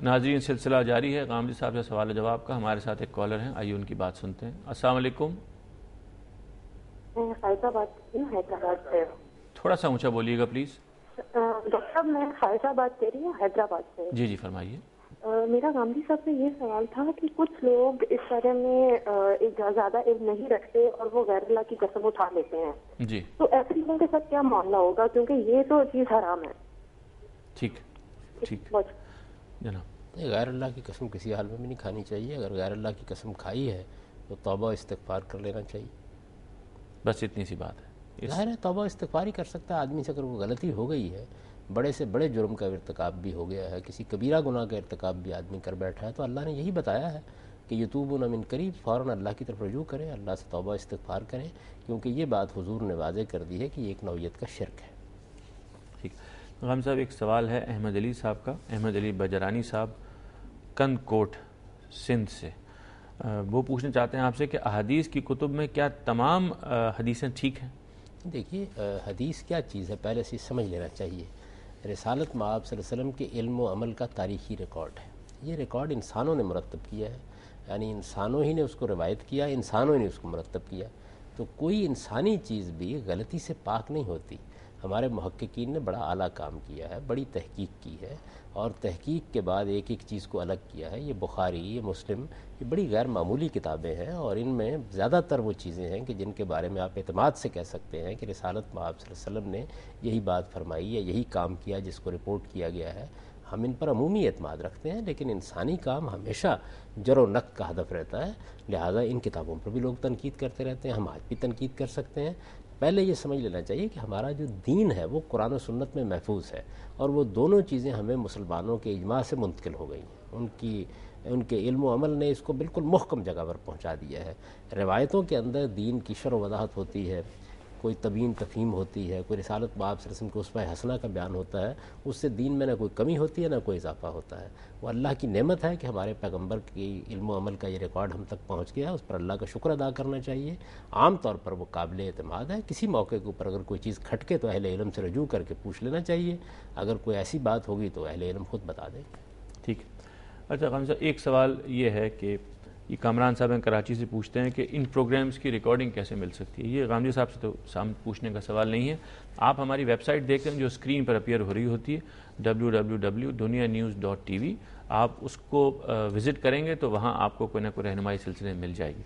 ناظرین سلسلہ جاری ہے غامدی صاحب سے سوال و جواب کا. ہمارے ساتھ ایک کالر ہیں, آئیے ان کی بات سنتے ہیں. السلام علیکم. خائشہ بات کر رہی ہوں حیدرآباد سے. تھوڑا سا اونچا بولیے گا پلیز. ڈاکٹر صاحب میں خائشہ بات کر رہی ہوں حیدرآباد سے. جی جی فرمائیے. میرا غامدی صاحب سے یہ سوال تھا کہ کچھ لوگ اس بارے میں زیادہ علم نہیں رکھتے اور وہ غیر اللہ کی قسم اٹھا لیتے ہیں. جی تو ایسے لوگوں کے ساتھ کیا معاملہ ہوگا, کیونکہ یہ تو چیز حرام ہے. ٹھیک ٹھیک جناب. غیر اللہ کی قسم کسی حال میں بھی نہیں کھانی چاہیے. اگر غیر اللہ کی قسم کھائی ہے تو توبہ استغفار کر لینا چاہیے. بس اتنی سی بات ہے. ظاہر ہے توبہ استغفار ہی کر سکتا ہے آدمی سے. اگر وہ غلطی ہو گئی ہے, بڑے سے بڑے جرم کا ارتکاب بھی ہو گیا ہے, کسی کبیرہ گناہ کا ارتکاب بھی آدمی کر بیٹھا ہے, تو اللہ نے یہی بتایا ہے کہ یتوبون من قریب, فوراً اللہ کی طرف رجوع کریں, اللہ سے توبہ استغفار کریں, کیونکہ یہ بات حضور نے واضح کر دی ہے کہ یہ ایک نوعیت کا شرک ہے. ٹھیک. غام صاحب ایک سوال ہے احمد علی صاحب کا, احمد علی بجرانی صاحب کند کوٹ سندھ سے. وہ پوچھنا چاہتے ہیں آپ سے کہ احادیث کی کتب میں کیا تمام حدیثیں ٹھیک ہیں؟ دیکھیے حدیث کیا چیز ہے پہلے سے سمجھ لینا چاہیے. رسالت مآب صلی اللہ علیہ وسلم کے علم و عمل کا تاریخی ریکارڈ ہے. یہ ریکارڈ انسانوں نے مرتب کیا ہے, یعنی انسانوں ہی نے اس کو روایت کیا, انسانوں نے اس کو مرتب کیا. تو کوئی انسانی چیز بھی غلطی سے پاک نہیں ہوتی. ہمارے محققین نے بڑا اعلیٰ کام کیا ہے, بڑی تحقیق کی ہے, اور تحقیق کے بعد ایک ایک چیز کو الگ کیا ہے. یہ بخاری, یہ مسلم, یہ بڑی غیر معمولی کتابیں ہیں, اور ان میں زیادہ تر وہ چیزیں ہیں کہ جن کے بارے میں آپ اعتماد سے کہہ سکتے ہیں کہ رسالت مآب صلی اللہ علیہ وسلم نے یہی بات فرمائی یا یہی کام کیا جس کو رپورٹ کیا گیا ہے. ہم ان پر عمومی اعتماد رکھتے ہیں, لیکن انسانی کام ہمیشہ جر و نقد کا ہدف رہتا ہے. لہٰذا ان کتابوں پر بھی لوگ تنقید کرتے رہتے ہیں, ہم آج بھی تنقید کر سکتے ہیں. پہلے یہ سمجھ لینا چاہیے کہ ہمارا جو دین ہے وہ قرآن و سنت میں محفوظ ہے, اور وہ دونوں چیزیں ہمیں مسلمانوں کے اجماع سے منتقل ہو گئی ہیں. ان کے علم و عمل نے اس کو بالکل محکم جگہ پر پہنچا دیا ہے. روایتوں کے اندر دین کی شرح و وضاحت ہوتی ہے, کوئی تبیین تفہیم ہوتی ہے, کوئی رسالت مآب صلی اللہ علیہ وسلم کے اسوہ حسنہ کا بیان ہوتا ہے. اس سے دین میں نہ کوئی کمی ہوتی ہے نہ کوئی اضافہ ہوتا ہے. وہ اللہ کی نعمت ہے کہ ہمارے پیغمبر کی علم و عمل کا یہ ریکارڈ ہم تک پہنچ گیا ہے. اس پر اللہ کا شکر ادا کرنا چاہیے. عام طور پر وہ قابل اعتماد ہے. کسی موقع کے اوپر اگر کوئی چیز کھٹکے تو اہل علم سے رجوع کر کے پوچھ لینا چاہیے. اگر کوئی ایسی بات ہوگی تو اہل علم خود بتا دیں. ٹھیک. اچھا غام صاحب ایک سوال یہ ہے کہ یہ کامران صاحب ہیں کراچی سے پوچھتے ہیں کہ ان پروگرامز کی ریکارڈنگ کیسے مل سکتی ہے؟ یہ غامدی صاحب سے تو پوچھنے کا سوال نہیں ہے. آپ ہماری ویب سائٹ دیکھ لیں جو اسکرین پر اپیئر ہو رہی ہوتی ہے www.dunianews.tv. آپ اس کو وزٹ کریں گے تو وہاں آپ کو کوئی نہ کوئی رہنمائی سلسلے میں مل جائے گی.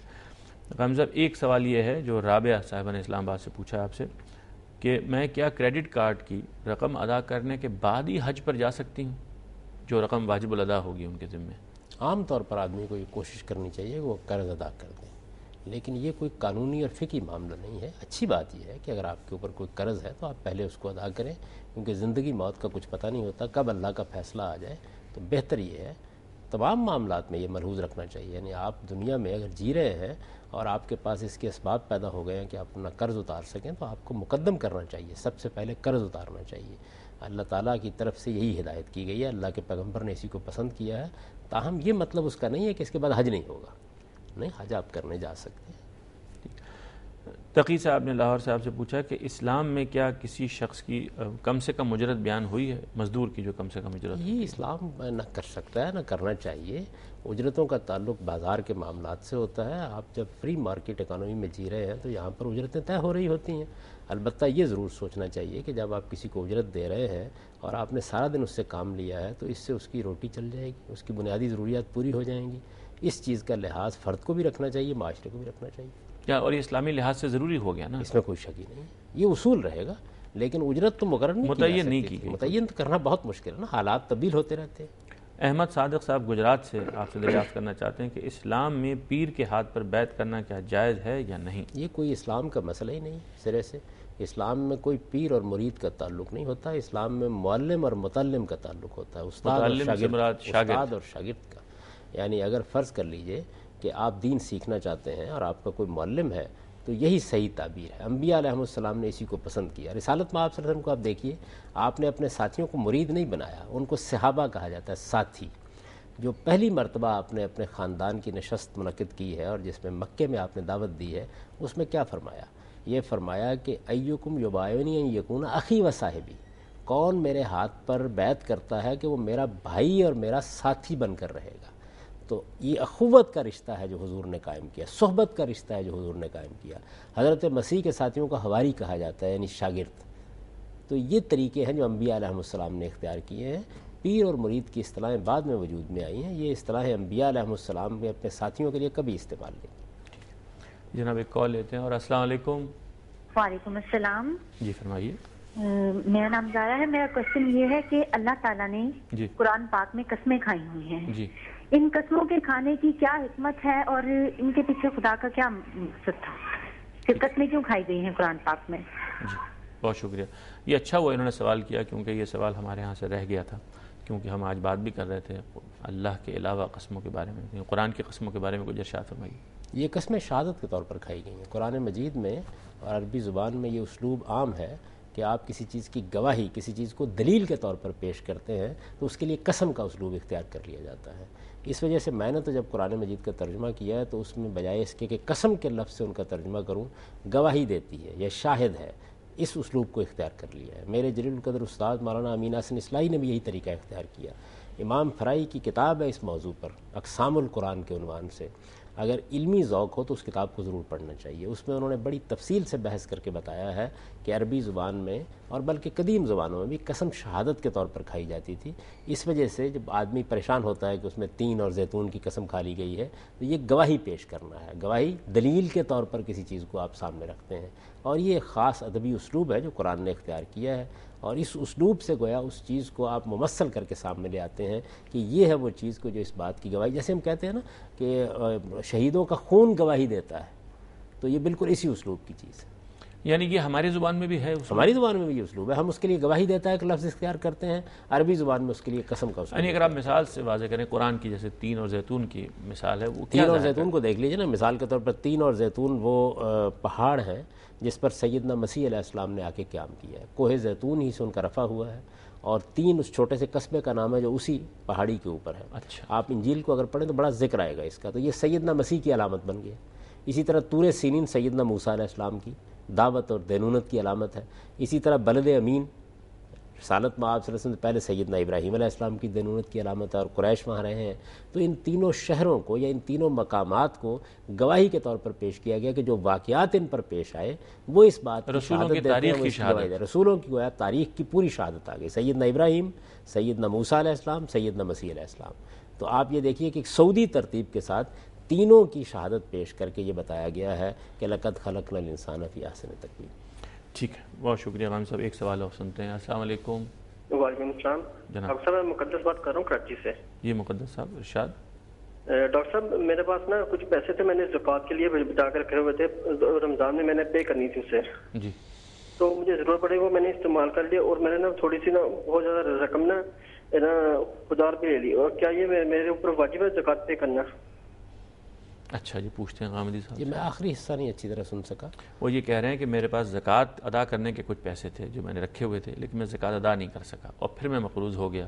غام صاحب ایک سوال یہ ہے جو رابعہ صاحبہ نے اسلام آباد سے پوچھا آپ سے کہ میں کیا کریڈٹ کارڈ کی رقم ادا کرنے کے بعد ہی حج پر جا سکتی ہوں جو رقم واجب الادا ہوگی ان کے ذمے؟ عام طور پر آدمی کو یہ کوشش کرنی چاہیے کہ وہ قرض ادا کر دیں, لیکن یہ کوئی قانونی اور فقہی معاملہ نہیں ہے. اچھی بات یہ ہے کہ اگر آپ کے اوپر کوئی قرض ہے تو آپ پہلے اس کو ادا کریں, کیونکہ زندگی موت کا کچھ پتہ نہیں ہوتا, کب اللہ کا فیصلہ آ جائے. تو بہتر یہ ہے تمام معاملات میں یہ ملحوظ رکھنا چاہیے, یعنی آپ دنیا میں اگر جی رہے ہیں اور آپ کے پاس اس کے اسباب پیدا ہو گئے ہیں کہ آپ اپنا قرض اتار سکیں تو آپ کو مقدم کرنا چاہیے, سب سے پہلے قرض اتارنا چاہیے. اللہ تعالیٰ کی طرف سے یہی ہدایت کی گئی ہے, اللہ کے پیغمبر نے اسی کو پسند کیا ہے. تاہم یہ مطلب اس کا نہیں ہے کہ اس کے بعد حج نہیں ہوگا. نہیں, حج آپ کرنے جا سکتے ہیں. تقی صاحب نے لاہور صاحب سے پوچھا کہ اسلام میں کیا کسی شخص کی کم سے کم اجرت بیان ہوئی ہے, مزدور کی جو کم سے کم اجرت؟ یہ اسلام نہ کر سکتا ہے نہ کرنا چاہیے. اجرتوں کا تعلق بازار کے معاملات سے ہوتا ہے. آپ جب فری مارکیٹ اکانومی میں جی رہے ہیں تو یہاں پر اجرتیں طے ہو رہی ہوتی ہیں. البتہ یہ ضرور سوچنا چاہیے کہ جب آپ کسی کو اجرت دے رہے ہیں اور آپ نے سارا دن اس سے کام لیا ہے تو اس سے اس کی روٹی چل جائے گی, اس کی بنیادی ضروریات پوری ہو جائیں گی. اس چیز کا لحاظ فرد کو بھی رکھنا چاہیے, معاشرے کو بھی رکھنا چاہیے. کیا اور یہ اسلامی لحاظ سے ضروری ہو گیا نا؟ اس میں کوئی شک ہی نہیں, یہ اصول رہے گا. لیکن اجرت تو مقرر متعین نہیں کی گئی. متعین کرنا بہت مشکل ہے نا, حالات تبدیل ہوتے رہتے ہیں. احمد صادق صاحب گجرات سے آپ سے دریافت کرنا چاہتے ہیں کہ اسلام میں پیر کے ہاتھ پر بیعت کرنا کیا جائز ہے یا نہیں؟ یہ کوئی اسلام کا مسئلہ ہی نہیں سرے سے. اسلام میں کوئی پیر اور مرید کا تعلق نہیں ہوتا. اسلام میں معلم اور متعلم کا تعلق ہوتا ہے, استاد اور شاگرد کا. یعنی اگر فرض کر لیجئے کہ آپ دین سیکھنا چاہتے ہیں اور آپ کا کوئی معلم ہے تو یہی صحیح تعبیر ہے. انبیاء علیہ السلام نے اسی کو پسند کیا. رسالت مآب صلی اللہ علیہ وسلم کو آپ دیکھیے, آپ نے اپنے ساتھیوں کو مرید نہیں بنایا, ان کو صحابہ کہا جاتا ہے, ساتھی. جو پہلی مرتبہ آپ نے اپنے خاندان کی نشست منعقد کی ہے اور جس میں مکے میں آپ نے دعوت دی ہے, اس میں کیا فرمایا؟ یہ فرمایا کہ ایکم یبایعنی ان یکون اخی و صاحبی, کون میرے ہاتھ پر بیعت کرتا ہے کہ وہ میرا بھائی اور میرا ساتھی بن کر رہے گا. تو یہ اخوت کا رشتہ ہے جو حضور نے قائم کیا، صحبت کا رشتہ ہے جو حضور نے قائم کیا. حضرت مسیح کے ساتھیوں کا حواری کہا جاتا ہے، یعنی شاگرد. تو یہ طریقے ہیں جو انبیاء علیہ السلام نے اختیار کیے ہیں. پیر اور مرید کی اصطلاحیں بعد میں وجود میں آئی ہیں، یہ اصطلاحیں انبیاء علیہ السلام نے اپنے ساتھیوں کے لیے کبھی استعمال نہیں. جناب ایک کال لیتے ہیں. اور السلام علیکم. وعلیکم السلام. جی فرمائیے. میرا نام زارا ہے. میرا کوشچن یہ ہے کہ اللہ تعالیٰ نے قرآن پاک میں قسمیں کھائی ہوئی ہیں. جی. ان قسموں کے کھانے کی کیا حکمت ہے اور ان کے پیچھے خدا کا کیا مقصد تھا کہ قسمیں کیوں کھائی گئی ہیں قرآن پاک میں؟ جی بہت شکریہ. یہ اچھا ہوا انہوں نے سوال کیا، کیونکہ یہ سوال ہمارے ہاں سے رہ گیا تھا، کیونکہ ہم آج بات بھی کر رہے تھے اللہ کے علاوہ قسموں کے بارے میں. قرآن کی قسموں کے بارے میں کچھ ارشاد فرمائیے. یہ قسمیں شہادت کے طور پر کھائی گئی ہیں. قرآن مجید میں اور عربی زبان میں یہ اسلوب عام ہے کہ آپ کسی چیز کی گواہی، کسی چیز کو دلیل کے طور پر پیش کرتے ہیں تو اس کے لیے قسم کا اسلوب اختیار کر لیا جاتا ہے. اس وجہ سے میں نے تو جب قرآن مجید کا ترجمہ کیا ہے تو اس میں بجائے اس کے کہ قسم کے لفظ سے ان کا ترجمہ کروں، گواہی دیتی ہے یا شاہد ہے، اس اسلوب کو اختیار کر لیا ہے. میرے جلیل القدر استاد مولانا امین حسن اصلاحی نے بھی یہی طریقہ اختیار کیا. امام فرائی کی کتاب ہے اس موضوع پر، اقسام القرآن کے عنوان سے. اگر علمی ذوق ہو تو اس کتاب کو ضرور پڑھنا چاہیے. اس میں انہوں نے بڑی تفصیل سے بحث کر کے بتایا ہے کہ عربی زبان میں اور بلکہ قدیم زبانوں میں بھی قسم شہادت کے طور پر کھائی جاتی تھی. اس وجہ سے جب آدمی پریشان ہوتا ہے کہ اس میں تین اور زیتون کی قسم کھا لی گئی ہے تو یہ گواہی پیش کرنا ہے. گواہی دلیل کے طور پر کسی چیز کو آپ سامنے رکھتے ہیں، اور یہ ایک خاص ادبی اسلوب ہے جو قرآن نے اختیار کیا ہے. اور اس اسلوب سے گویا اس چیز کو آپ ممثل کر کے سامنے لے آتے ہیں کہ یہ ہے وہ چیز کو جو اس بات کی گواہی، جیسے ہم کہتے ہیں نا کہ شہیدوں کا خون گواہی دیتا ہے، تو یہ بالکل اسی اسلوب کی چیز ہے. یعنی یہ ہماری زبان میں بھی ہے؟ ہماری زبان میں بھی یہ اسلوب ہے. ہم اس کے لیے گواہی دیتا ہے کہ لفظ اختیار کرتے ہیں، عربی زبان میں اس کے لیے قسم کا اسلوب. یعنی اگر آپ مثال سے واضح کریں قرآن کی، جیسے تین اور زیتون کی مثال ہے، وہ تین اور زیتون کو دیکھ لیجیے نا. مثال کے طور پر تین اور زیتون وہ پہاڑ ہیں جس پر سیدنا مسیح علیہ السلام نے آ کے قیام کیا ہے. کوہ زیتون ہی سے ان کا رفع ہوا ہے، اور تین اس چھوٹے سے قصبے کا نام ہے جو اسی پہاڑی کے اوپر ہے. اچھا. آپ انجیل کو اگر پڑھیں تو بڑا ذکر آئے گا اس کا. تو یہ سیدنا مسیح کی علامت بن گیا. اسی طرح طور سینین سیدنا موسیٰ علیہ السلام کی دعوت اور دینونت کی علامت ہے. اسی طرح بلد امین رسالت میں آپ صلی اللہ علیہ وسلم سے پہلے سیدنا ابراہیم علیہ السلام کی دینونت کی علامت ہے، اور قریش وہاں رہے ہیں. تو ان تینوں شہروں کو یا ان تینوں مقامات کو گواہی کے طور پر پیش کیا گیا کہ جو واقعات ان پر پیش آئے وہ اس بات کی رسولوں کی تاریخ کی شہادت، رسولوں کی گویا تاریخ کی پوری شہادت آ گئی. سیدنا ابراہیم، سیدنا موسیٰ علیہ السلام، سیدنا مسیح علیہ السلام. تو آپ یہ دیکھیے کہ ایک سعودی ترتیب کے ساتھ تینوں کی شہادت پیش کر کے یہ بتایا گیا ہے کہ لقد خلقنا الانسان فی احسن تقویم. ٹھیک ہے، بہت شکریہ غام صاحب. ایک سوال اور سنتے ہیں. السلام علیکم. وعلیکم السلام. جناب. ڈاکٹر صاحب میں مقدس بات کر رہا ہوں کراچی سے. جی مقدس صاحب ارشاد. ڈاکٹر صاحب میرے پاس نا کچھ پیسے تھے، میں نے زکوٰۃ کے لیے بچا کے رکھے ہوئے تھے، رمضان میں میں نے پے کرنی تھی اسے. جی. تو مجھے ضرورت پڑے وہ میں نے استعمال کر لیا، اور میں نے نا تھوڑی سی نا بہت زیادہ رقم نا خدار پہ لے لی. اور کیا یہ میرے اوپر واجب ہے زکوٰۃ پے کرنا؟ اچھا جی پوچھتے ہیں غامدی صاحب. یہ میں آخری حصہ نہیں اچھی طرح سن سکا. وہ یہ کہہ رہے ہیں کہ میرے پاس زکوٰۃ ادا کرنے کے کچھ پیسے تھے جو میں نے رکھے ہوئے تھے، لیکن میں زکوٰۃ ادا نہیں کر سکا، اور پھر میں مقروض ہو گیا،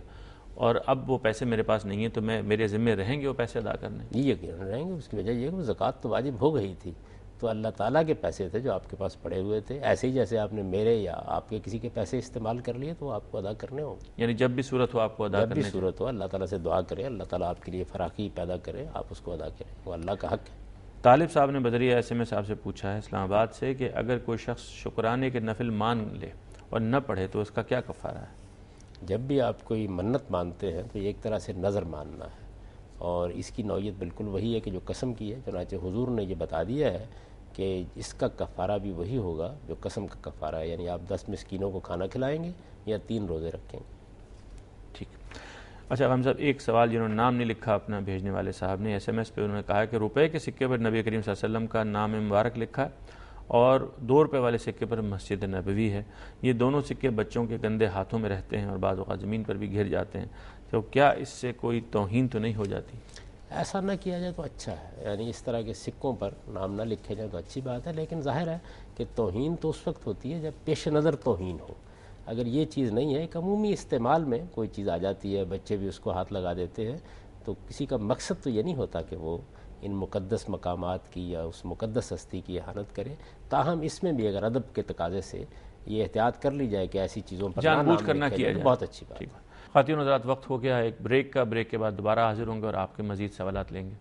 اور اب وہ پیسے میرے پاس نہیں ہیں، تو میرے ذمے رہیں گے وہ پیسے ادا کرنے؟ یہ یقیناً رہیں گے. اس کی وجہ یہ کہ زکوٰۃ تو واجب ہو گئی تھی، تو اللہ تعالیٰ کے پیسے تھے جو آپ کے پاس پڑے ہوئے تھے. ایسے ہی جیسے آپ نے میرے یا آپ کے کسی کے پیسے استعمال کر لیے تو وہ آپ کو ادا کرنے ہوں. یعنی جب بھی صورت ہو آپ کو ادا جب بھی صورت ہو اللہ تعالیٰ سے دعا کریں، اللہ تعالیٰ آپ کے لیے فراخی پیدا کرے، آپ اس کو ادا کریں، وہ اللہ کا حق ہے. طالب صاحب نے بدریہ ایسے میں صاحب سے پوچھا ہے اسلام آباد سے کہ اگر کوئی شخص شکرانے کے نفل مان لے اور نہ پڑھے تو اس کا کیا کفارہ ہے؟ جب بھی آپ کوئی منت مانتے ہیں تو یہ ایک طرح سے نظر ماننا ہے، اور اس کی نوعیت بالکل وہی ہے کہ جو قسم کی ہے. چنانچہ حضور نے یہ بتا دیا ہے کہ اس کا کفارہ بھی وہی ہوگا جو قسم کا کفارہ ہے. یعنی آپ 10 مسکینوں کو کھانا کھلائیں گے یا 3 روزے رکھیں گے. ٹھیک. اچھا غام صاحب ایک سوال جنہوں نے نام نہیں لکھا اپنا بھیجنے والے صاحب نے SMS پہ، انہوں نے کہا کہ روپے کے سکے پر نبی کریم صلی اللہ علیہ وسلم کا نام مبارک لکھا ہے اور 2 روپے والے سکے پر مسجد نبوی ہے. یہ دونوں سکے بچوں کے گندے ہاتھوں میں رہتے ہیں اور بعض اوقات زمین پر بھی گر جاتے ہیں، تو کیا اس سے کوئی توہین تو نہیں ہو جاتی؟ ایسا نہ کیا جائے تو اچھا ہے. یعنی اس طرح کے سکوں پر نام نہ لکھے جائے تو اچھی بات ہے، لیکن ظاہر ہے کہ توہین تو اس وقت ہوتی ہے جب پیش نظر توہین ہو. اگر یہ چیز نہیں ہے، ایک عمومی استعمال میں کوئی چیز آ جاتی ہے، بچے بھی اس کو ہاتھ لگا دیتے ہیں، تو کسی کا مقصد تو یہ نہیں ہوتا کہ وہ ان مقدس مقامات کی یا اس مقدس ہستی کی اہانت کرے. تاہم اس میں بھی اگر ادب کے تقاضے سے یہ احتیاط کر لی جائے کہ ایسی چیزوں پر جان بوجھ کر نہ لکھا کیا جائے، جائے. بہت اچھی بات. ٹھیک ہے خواتین حضرات، وقت ہو گیا ہے ایک بریک کا. بریک کے بعد دوبارہ حاضر ہوں گے اور آپ کے مزید سوالات لیں گے.